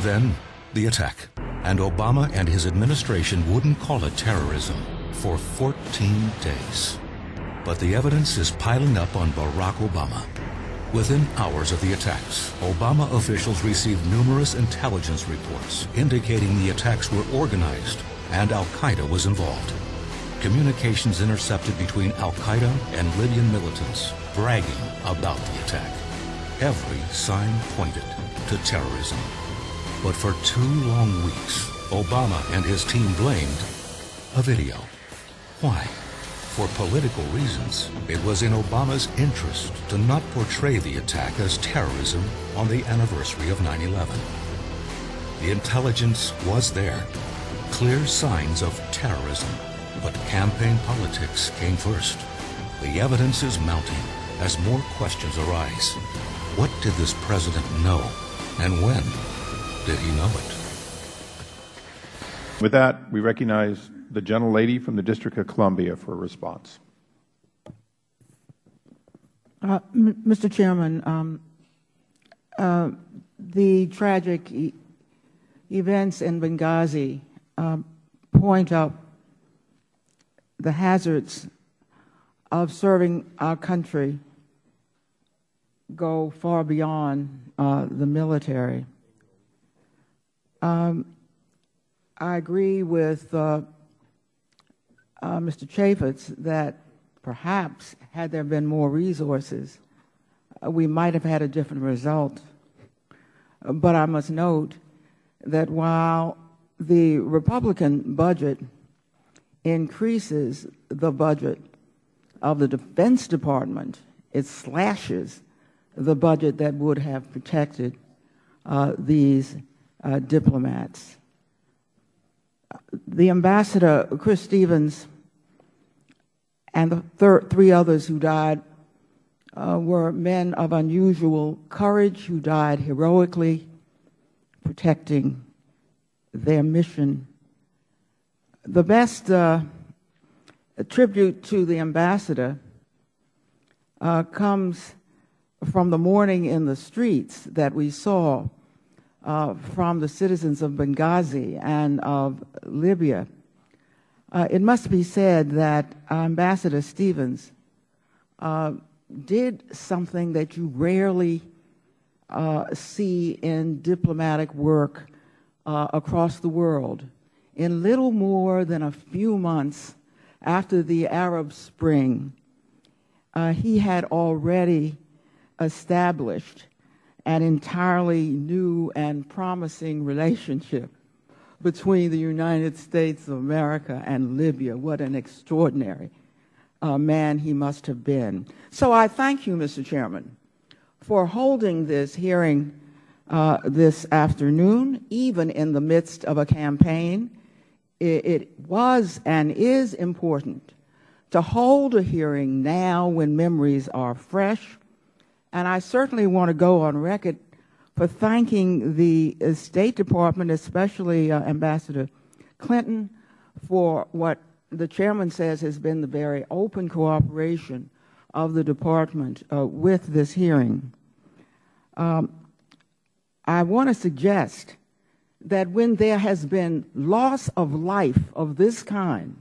Then, the attack. And Obama and his administration wouldn't call it terrorism for 14 days. But the evidence is piling up on Barack Obama. Within hours of the attacks, Obama officials received numerous intelligence reports indicating the attacks were organized and Al-Qaeda was involved. Communications intercepted between Al-Qaeda and Libyan militants bragging about the attack. Every sign pointed to terrorism. But for 2 long weeks, Obama and his team blamed a video. Why? For political reasons. It was in Obama's interest to not portray the attack as terrorism on the anniversary of 9/11. The intelligence was there, clear signs of terrorism, but campaign politics came first. The evidence is mounting as more questions arise. What did this president know, and when did he know it? With that, we recognize the gentlelady from the District of Columbia for a response. Mr. Chairman, the tragic events in Benghazi point out the hazards of serving our country go far beyond the military. I agree with Mr. Chaffetz that perhaps had there been more resources, we might have had a different result. But I must note that while the Republican budget increases the budget of the Defense Department, it slashes the budget that would have protected these diplomats. The Ambassador, Chris Stevens, and the 3 others who died were men of unusual courage who died heroically protecting their mission. The best tribute to the Ambassador comes from the mourning in the streets that we saw from the citizens of Benghazi and of Libya. It must be said that Ambassador Stevens did something that you rarely see in diplomatic work across the world. In little more than a few months after the Arab Spring, he had already established an entirely new and promising relationship between the United States of America and Libya. What an extraordinary man he must have been. So I thank you, Mr. Chairman, for holding this hearing this afternoon, even in the midst of a campaign. It was and is important to hold a hearing now when memories are fresh. And I certainly want to go on record for thanking the State Department, especially Ambassador Clinton, for what the Chairman says has been the very open cooperation of the Department with this hearing. I want to suggest that when there has been loss of life of this kind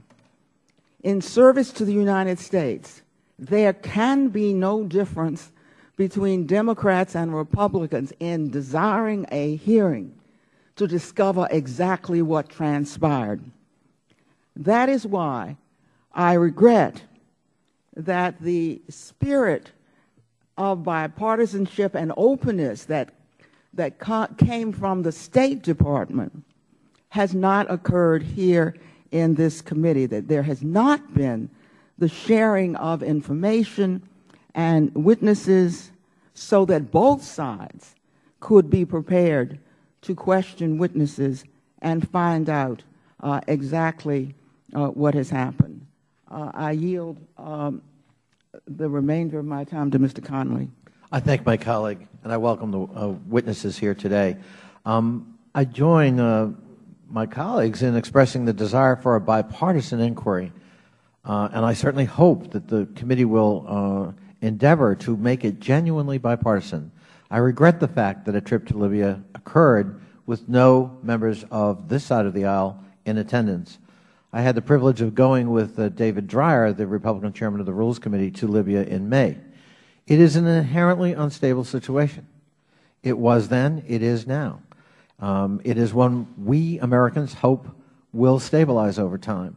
in service to the United States, there can be no difference between Democrats and Republicans in desiring a hearing to discover exactly what transpired. That is why I regret that the spirit of bipartisanship and openness that came from the State Department has not occurred here in this committee, that there has not been the sharing of information and witnesses so that both sides could be prepared to question witnesses and find out exactly what has happened. I yield the remainder of my time to Mr. Connolly. I thank my colleague, and I welcome the witnesses here today. I join my colleagues in expressing the desire for a bipartisan inquiry, and I certainly hope that the committee will endeavor to make it genuinely bipartisan. I regret the fact that a trip to Libya occurred with no members of this side of the aisle in attendance. I had the privilege of going with David Dreyer, the Republican chairman of the Rules Committee, to Libya in May. It is an inherently unstable situation. It was then, it is now. It is one we Americans hope will stabilize over time.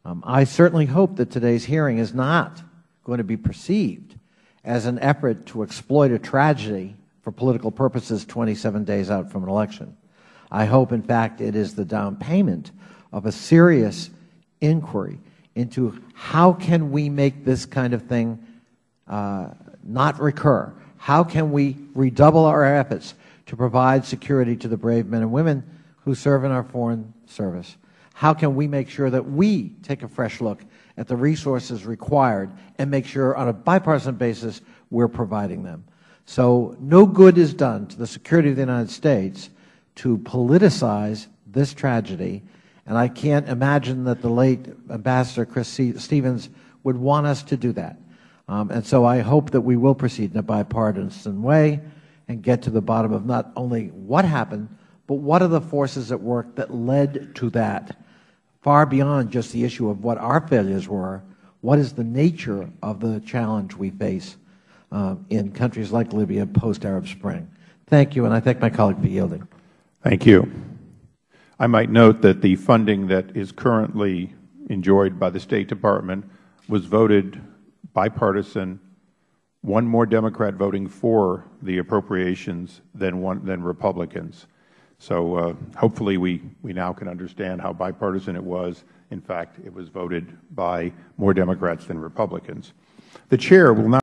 I certainly hope that today's hearing is not going to be perceived as an effort to exploit a tragedy for political purposes 27 days out from an election. I hope, in fact, it is the down payment of a serious inquiry into how can we make this kind of thing not recur. How can we redouble our efforts to provide security to the brave men and women who serve in our foreign service? How can we make sure that we take a fresh look at the resources required and make sure on a bipartisan basis we're providing them? So no good is done to the security of the United States to politicize this tragedy, and I can't imagine that the late Ambassador Chris Stevens would want us to do that. And so I hope that we will proceed in a bipartisan way and get to the bottom of not only what happened, but what are the forces at work that led to that, far beyond just the issue of what our failures were. What is the nature of the challenge we face in countries like Libya post-Arab Spring? Thank you, and I thank my colleague for yielding. Thank you. I might note that the funding that is currently enjoyed by the State Department was voted bipartisan, one more Democrat voting for the appropriations than Republicans. So hopefully we now can understand how bipartisan it was. In fact, it was voted by more Democrats than Republicans. The Chair will now